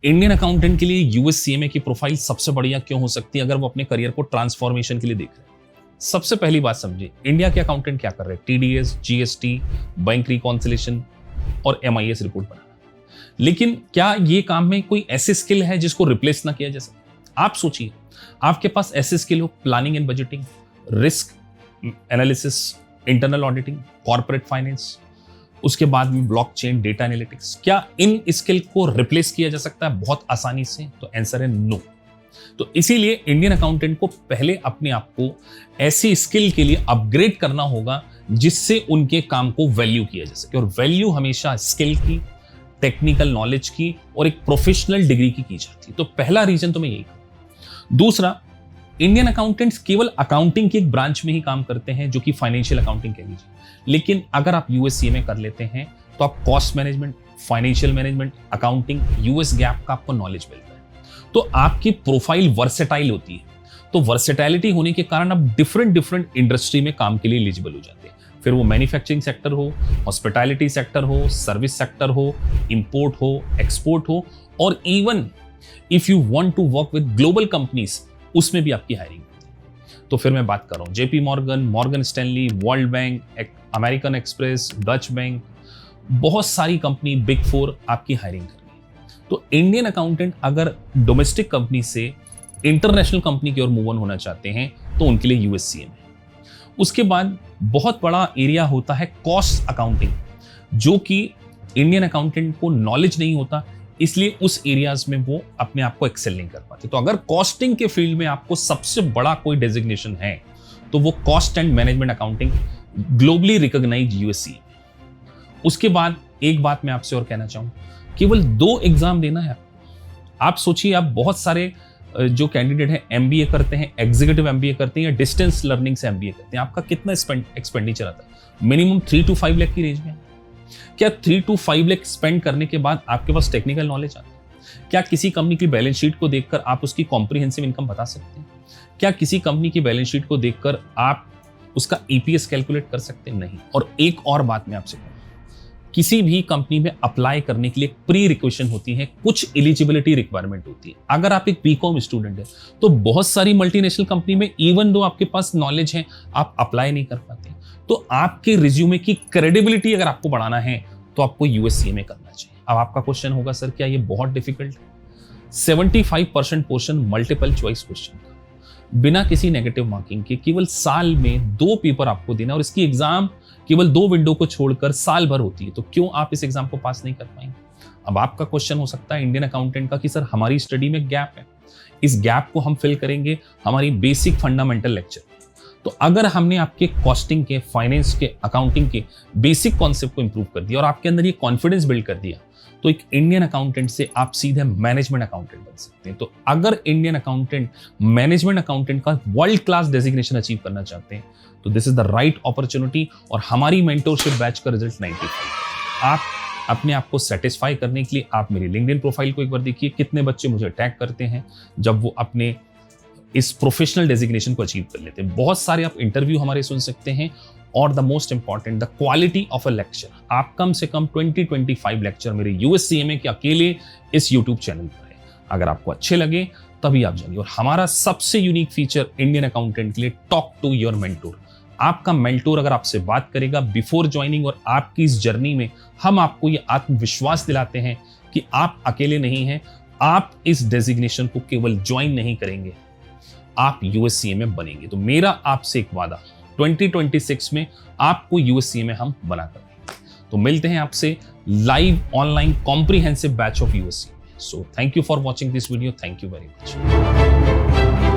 Indian accountant के लिए USCMA की प्रोफाइल सबसे बढ़िया क्यों हो सकती है अगर वो अपने करियर को ट्रांसफॉर्मेशन के लिए देख रहे हैं। सबसे पहली बात समझिए, इंडिया के अकाउंटेंट क्या कर रहे हैं? टीडीएस, जीएसटी, बैंक रिकॉन्सिलेशन और एमआईएस रिपोर्ट बनाना। लेकिन क्या ये काम में कोई ऐसी स्किल है जिसको रिप्लेस ना किया जा सके? आप सोचिए, आपके पास ऐसी स्किल हो planning and budgeting, risk analysis, internal auditing, corporate finance, उसके बाद में ब्लॉकचेन, डेटा एनालिटिक्स, क्या इन स्किल को रिप्लेस किया जा सकता है बहुत आसानी से? तो आंसर है नो। तो इसीलिए इंडियन अकाउंटेंट को पहले अपने आप को ऐसी स्किल के लिए अपग्रेड करना होगा जिससे उनके काम को वैल्यू किया जा सके। और वैल्यू हमेशा स्किल की, टेक्निकल नॉलेज की और एक प्रोफेशनल डिग्री की जाती है। तो पहला रीजन तो मैं यही कहूं। दूसरा, इंडियन अकाउंटेंट्स केवल अकाउंटिंग की एक ब्रांच में ही काम करते हैं जो कि फाइनेंशियल अकाउंटिंग कह लीजिए। लेकिन अगर आप यूएससीएमए कर लेते हैं तो आप cost management, financial management, accounting, US gap का आपको नॉलेज मिलता है। तो आपकी प्रोफाइल वर्सेटाइल होती है। तो वर्सेटाइलिटी होने के कारण आप डिफरेंट इंडस्ट्री में काम के लिए एलिजिबल हो जाते हैं। फिर वो मैन्युफैक्चरिंग सेक्टर हो, हॉस्पिटैलिटी सेक्टर हो, सर्विस सेक्टर हो, इंपोर्ट हो, एक्सपोर्ट हो, और even if you want to work with global companies, उसमें भी आपकी हायरिंग होती है। तो फिर मैं बात कर रहा हूं JP Morgan, Morgan Stanley, world bank, American express, Dutch bank, बहुत सारी कंपनी, बिग फोर आपकी हायरिंग कर रही है। तो इंडियन अकाउंटेंट अगर डोमेस्टिक कंपनी से इंटरनेशनल कंपनी की ओर मूव ऑन होना चाहते हैं तो उनके लिए यूएससीएम है। उसके बाद बहुत बड़ा एरिया होता है कॉस्ट अकाउंटिंग, जो कि इंडियन अकाउंटेंट को नॉलेज नहीं होता, इसलिए उस एरियाज में वो अपने आप को एक्सेल नहीं कर पाते। तो अगर कॉस्टिंग के फील्ड में आपको सबसे बड़ा कोई डेजिग्नेशन है तो वो cost and management accounting, globally recognised USC. उसके बाद एक बात मैं आपसे और कहना चाहूँ, केवल 2 एग्जाम देना है। आप सोचिए, आप बहुत सारे जो कैंडिडेट हैं एमबीए करते हैं, एग्जीक्यूटिव एमबीए करते हैं या डिस्टेंस लर्निंग से एमबीए करते हैं, आपका कितना एक्सपेंडिचर आता है? मिनिमम 3 to 5 लाख की रेंज में। क्या 3 to 5 लाख स्पेंड करने के बाद आपके पास टेक्निकल नॉलेज आता है? क्या किसी कंपनी की बैलेंस शीट को देखकर आप उसकी कॉम्प्रिहेंसिव इनकम बता सकते हैं? क्या किसी कंपनी की बैलेंस शीट को देखकर आप उसका ईपीएस कैलकुलेट कर सकते हैं? नहीं। और एक और बात मैं आपसे कहूं, किसी भी कंपनी में अप्लाई करने के लिए प्री रिक्वेशन होती है, कुछ एलिजिबिलिटी रिक्वायरमेंट होती है। अगर आप एक बीकॉम स्टूडेंट है तो बहुत सारी मल्टीनेशनल कंपनी में इवन दो आपके पास नॉलेज है, आप अप्लाई नहीं कर पाते। तो आपके रिज्यूमे की क्रेडिबिलिटी अगर आपको बढ़ाना है तो आपको यूएससीएमए करना चाहिए। अब आपका क्वेश्चन होगा, सर क्या ये बहुत डिफिकल्ट है? 75% पोर्शन मल्टीपल चॉइस क्वेश्चन का, बिना किसी नेगेटिव मार्किंग के, केवल साल में 2 पेपर आपको देना, और इसकी एग्जाम केवल 2 विंडो को छोड़कर साल भर होती है। तो क्यों आप इस एग्जाम को पास नहीं कर पाएंगे? अब आपका क्वेश्चन हो सकता है इंडियन अकाउंटेंट का कि सर हमारी स्टडी में गैप है, इस गैप को हम फिल करेंगे हमारी बेसिक फंडामेंटल लेक्चर। तो अगर हमने आपके कॉस्टिंग के, फाइनेंस के, अकाउंटिंग के बेसिक कॉन्सेप्ट को इंप्रूव कर दिया और आपके अंदर ये कॉन्फिडेंस बिल्ड कर दिया, तो एक इंडियन अकाउंटेंट से आप सीधे मैनेजमेंट अकाउंटेंट बन सकते हैं। तो अगर इंडियन अकाउंटेंट मैनेजमेंट अकाउंटेंट का वर्ल्ड क्लास डेजिग्नेशन अचीव करना चाहते हैं तो this is the right opportunity. और हमारी मेंटोरशिप बैच का रिजल्ट 95। आप अपने आप को सेटिस्फाई करने के लिए आप मेरी लिंक्डइन प्रोफाइल को एक बार देखिए, कितने बच्चे मुझे टैग करते हैं जब वो अपने इस प्रोफेशनल डेजिग्नेशन को अचीव कर लेते हैं। बहुत सारे आप इंटरव्यू हमारे सुन सकते हैं, और the most important, the quality of a lecture. आप कम से कम 20-25 लेक्चर मेरे यूएससीएमए के अकेले इस यूट्यूब चैनल पर है। अगर आपको अच्छे लगे तभी आप जानिए। और हमारा सबसे यूनिक फीचर इंडियन अकाउंटेंट के लिए, टॉक टू योर मेंटोर। आपका मेंटोर अगर आपसे बात करेगा बिफोर ज्वाइनिंग, और आपकी इस जर्नी में हम आपको ये आत्मविश्वास दिलाते हैं कि आप अकेले नहीं हैं। आप इस डेजिग्नेशन को केवल ज्वाइन नहीं करेंगे, आप यूएससीएमए बनेंगे। तो मेरा आपसे एक वादा, 2026 में आपको यूएससीएमए हम बना कर देंगे। तो मिलते हैं आपसे live online comprehensive batch of USCMA. So thank you for watching this video. Thank you very much.